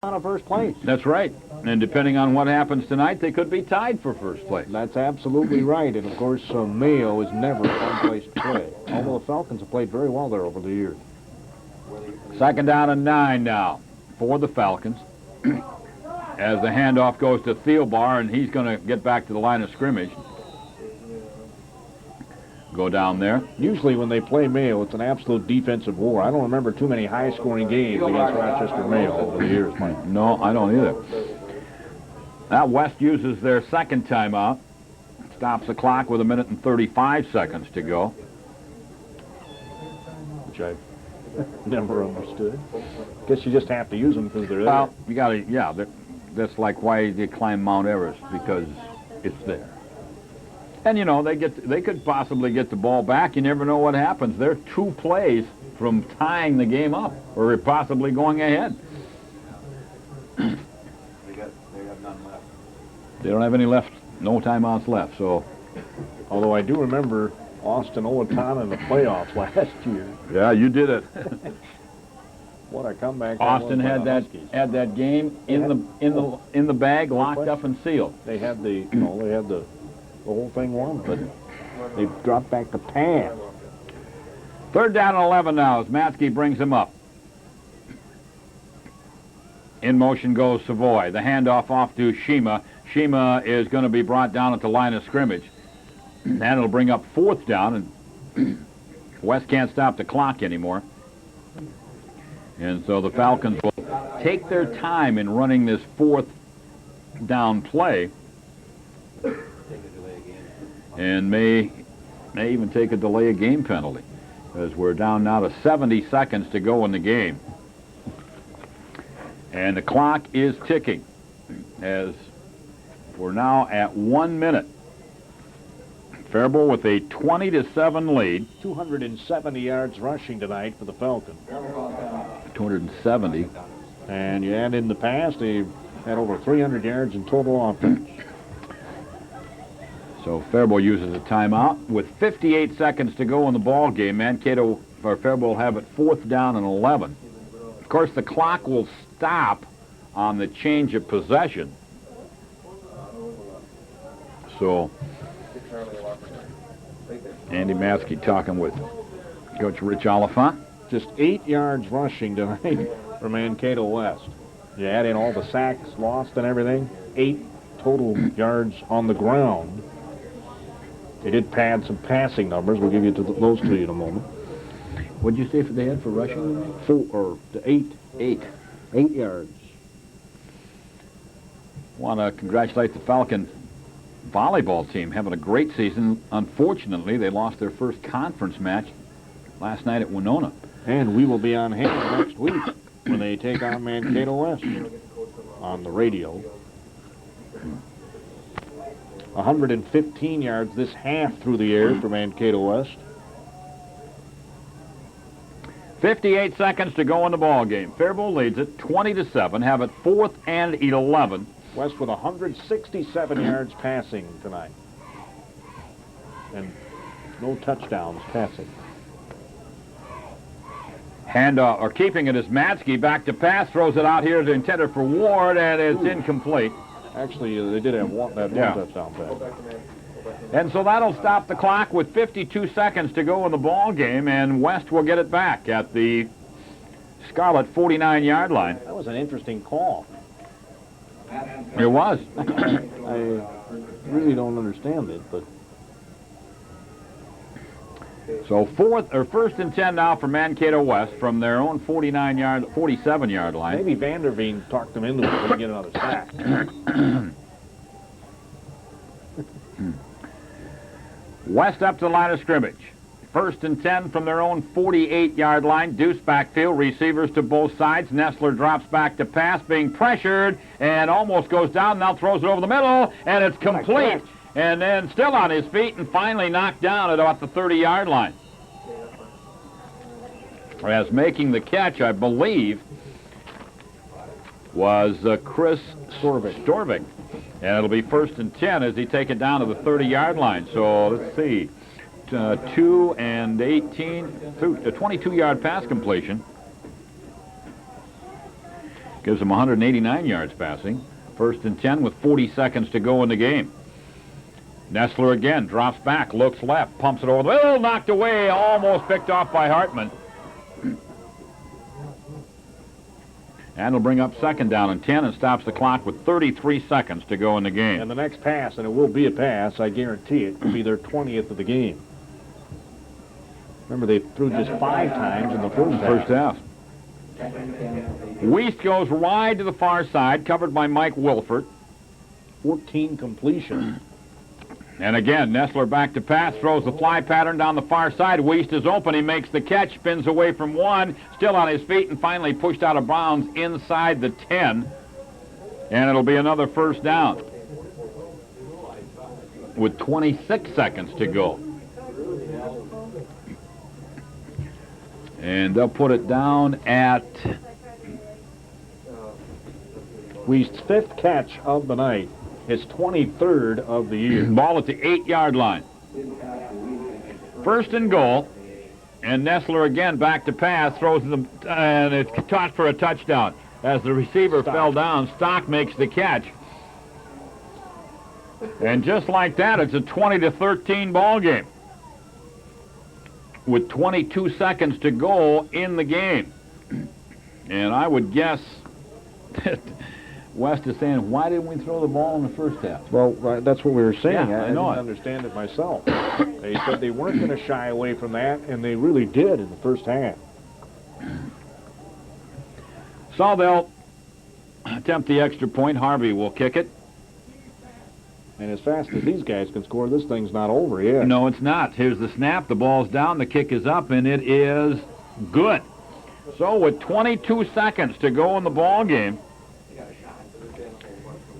out of first place. That's right. And depending on what happens tonight, they could be tied for first place. That's absolutely right. And, of course, Mayo is never a fun place to play, although the Falcons have played very well there over the years. Second down and 9 now for the Falcons. As the handoff goes to Thielbar, and he's going to get back to the line of scrimmage. Go down there. Usually when they play Mayo, it's an absolute defensive war. I don't remember too many high-scoring games against Rochester Mayo over the years, Mike. No, I don't either. Now West uses their second timeout. Stops the clock with 1 minute and 35 seconds to go. Which I never understood. Guess you just have to use them because they're there. Well, you got to, yeah, that's like why you climb Mount Everest, because it's there. And, you know, they could possibly get the ball back. You never know what happens. They're 2 plays from tying the game up or possibly going ahead. They have none left. They don't have any left, no timeouts left. So, although I do remember Austin Owatonna in the playoffs last year. Yeah, you did it. What a comeback! Austin had that game in the bag, locked up and sealed. They had the whole thing won, but they dropped back to pass. Third down and 11 now as Matsky brings him up. In motion goes Savoy. The handoff off to Shima. Shima is going to be brought down at the line of scrimmage. And it'll bring up 4th down, and West can't stop the clock anymore. And so the Falcons will take their time in running this 4th down play. And may even take a delay of game penalty, as we're down now to 70 seconds to go in the game. And the clock is ticking as we're now at 1 minute. Faribault with a 20-7 lead. 270 yards rushing tonight for the Falcons. 270. And you add in the pass, they had over 300 yards in total offense. So Faribault uses a timeout with 58 seconds to go in the ball game. Mankato or Faribault will have it 4th down and 11. Of course, the clock will stop on the change of possession. So Andy Matsky talking with Coach Rich Oliphant. Just 8 yards rushing tonight for Mankato West. You add in all the sacks lost and everything, 8 total yards on the ground. They did pad some passing numbers. We'll give you those to you in a moment. What did you say they had for rushing? 8 yards. Want to congratulate the Falcon volleyball team, having a great season. Unfortunately, they lost their first conference match last night at Winona. And we will be on hand next week when they take on Mankato West on the radio. 115 yards this half through the air for Mankato West. 58 seconds to go in the ball game. Faribault leads it 20-7. Have it 4th and 11. West with 167 yards passing tonight, and no touchdowns passing. Handoff, or keeping it is Matsky. Back to pass, throws it out here to intended for Ward, and it's incomplete. Actually, they did have one touchdown pass. And so that'll stop the clock with 52 seconds to go in the ball game, and West will get it back at the Scarlet 49-yard line. That was an interesting call. It was. I really don't understand it, but so 1st and 10 now for Mankato West from their own 47-yard line. Maybe Vanderveen talked them into it to get another sack. West up to the line of scrimmage. 1st and 10 from their own 48-yard line. Deuce backfield, receivers to both sides. Nestler drops back to pass, being pressured, and almost goes down. Now throws it over the middle, and it's complete. And then still on his feet and finally knocked down at about the 30-yard line. As making the catch, I believe, was Chris Storvik. And it'll be 1st and 10 as he take it down to the 30-yard line. So let's see. 2 and 18, a 22-yard pass completion. Gives them 189 yards passing. 1st and 10 with 40 seconds to go in the game. Nestler again drops back, looks left, pumps it over. Oh, knocked away, almost picked off by Hartman. And it'll bring up 2nd down and 10 and stops the clock with 33 seconds to go in the game. And the next pass, and it will be a pass, I guarantee it, will be their 20th of the game. Remember, they threw just 5 times in the first half. Weist goes wide to the far side, covered by Mike Wilford. 14 completions. And again, Nestler back to pass, throws the fly pattern down the far side. Weist is open. He makes the catch, spins away from one, still on his feet, and finally pushed out of bounds inside the 10. And it'll be another 1st down with 26 seconds to go. And they'll put it down at Weist's 5th catch of the night. His 23rd of the year. Ball at the 8-yard line. 1st and goal. And Nestler again back to pass, throws them, and it's tossed for a touchdown. As the receiver fell down, Stock makes the catch. And just like that, it's a 20-13 ball game with 22 seconds to go in the game. And I would guess that West is saying, why didn't we throw the ball in the first half? Well, that's what we were saying. Yeah, I know didn't understand it myself. They said they weren't going to shy away from that, and they really did in the first half. So they'll attempt the extra point. Harvey will kick it. And as fast as these guys can score, this thing's not over yet. No, it's not. Here's the snap. The ball's down. The kick is up, and it is good. So with 22 seconds to go in the ball game,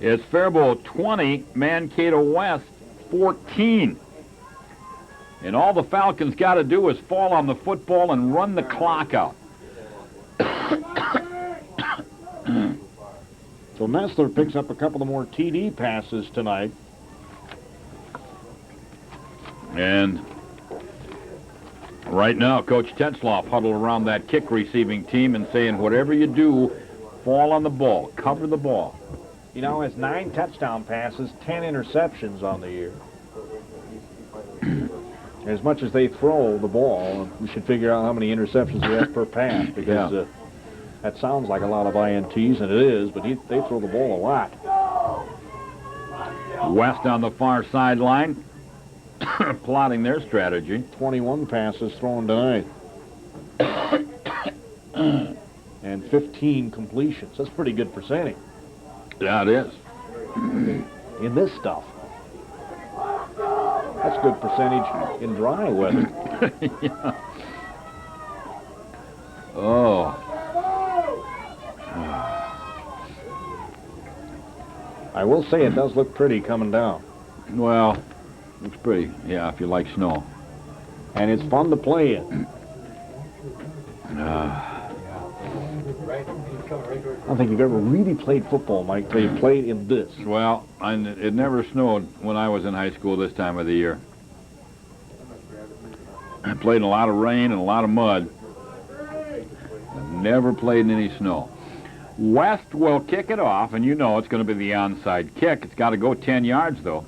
it's Faribault 20, Mankato West 14. And all the Falcons got to do is fall on the football and run the clock out. So Nestler picks up a couple of more TD passes tonight. And right now, Coach Tetzloff huddled around that kick receiving team and saying, whatever you do, fall on the ball, cover the ball. He now has 9 touchdown passes, 10 interceptions on the year. As much as they throw the ball, we should figure out how many interceptions he has per pass, because that sounds like a lot of INTs, and it is, but they throw the ball a lot. West on the far sideline, plotting their strategy. 21 passes thrown tonight. And 15 completions. That's pretty good percentage. Yeah, it is. In this stuff. That's good percentage in dry weather. Yeah. Oh. I will say it does look pretty coming down. Well, looks pretty. Yeah, if you like snow. And it's fun to play in. I don't think you've ever really played football, Mike, till you played in this. Well, it never snowed when I was in high school this time of the year. I played in a lot of rain and a lot of mud. Never played in any snow. West will kick it off, and you know it's going to be the onside kick. It's got to go 10 yards, though.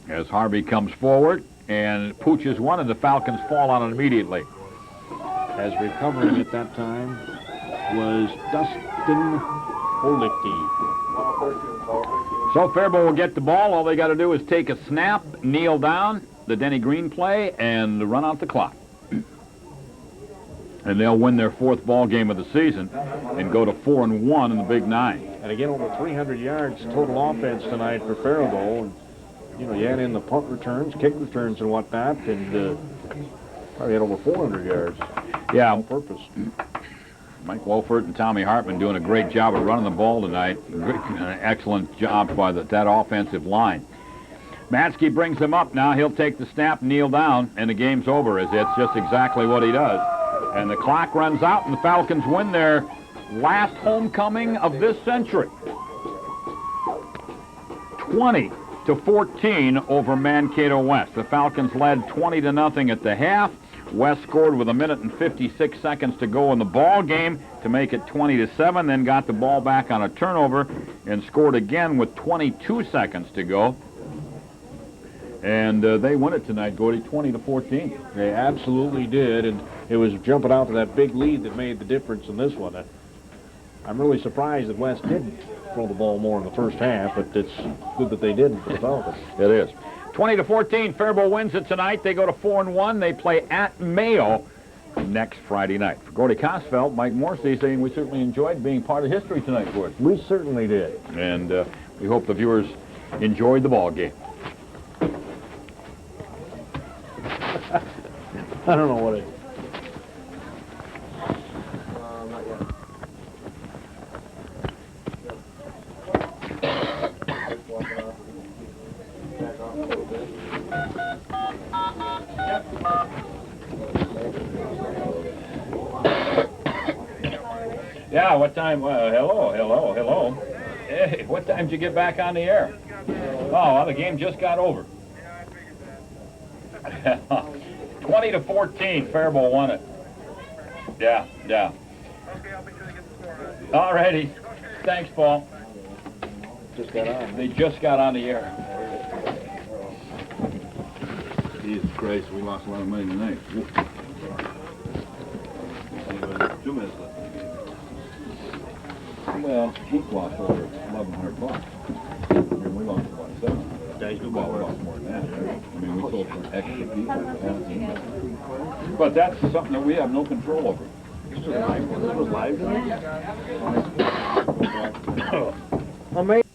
As Harvey comes forward and pooches one, and the Falcons fall on it immediately. As recovering at that time was Dustin Holicki. So Faribault will get the ball. All they got to do is take a snap, kneel down, the Denny Green play, and run out the clock. And they'll win their 4th ball game of the season and go to 4-1 in the Big 9. And again, over 300 yards total offense tonight for Faribault. And, you add in the punt returns, kick returns, and whatnot, and probably had over 400 yards. Yeah. On purpose. Mike Wolfert and Tommy Hartman doing a great job of running the ball tonight. Excellent job by that offensive line. Matsky brings him up now. He'll take the snap, kneel down, and the game's over, as it's just exactly what he does. And the clock runs out, and the Falcons win their last homecoming of this century. 20-14 over Mankato West. The Falcons led 20-0 at the half. West scored with 1 minute and 56 seconds to go in the ball game to make it 20-7, then got the ball back on a turnover and scored again with 22 seconds to go. And they win it tonight, Gordy, 20-14. They absolutely did, and it was jumping out to that big lead that made the difference in this one. I'm really surprised that West didn't throw the ball more in the first half, but it's good that they didn't for the Falcons. It is. 20-14, Faribault wins it tonight. They go to 4-1. They play at Mayo next Friday night. For Gordy Kosfeld, Mike Morse saying we certainly enjoyed being part of history tonight, Gordy. We certainly did. And we hope the viewers enjoyed the ball game. I don't know what it is. Not yet. Just walking off. Back off a little bit. Yeah, what time? Hello. Hey, what time did you get back on the air? Oh, well, the game just got over. 20-14, Faribault won it. Yeah. All righty. Thanks, Paul. Just got on. They just got on the air. Jesus Christ, we lost a lot of money tonight. 2 minutes left. Well, he lost over $1,100. And we lost about 7. Guys do Well, we well. lost more than that, right? I mean, we sold for extra people. But that's something that we have no control over. This was live tonight? Amazing.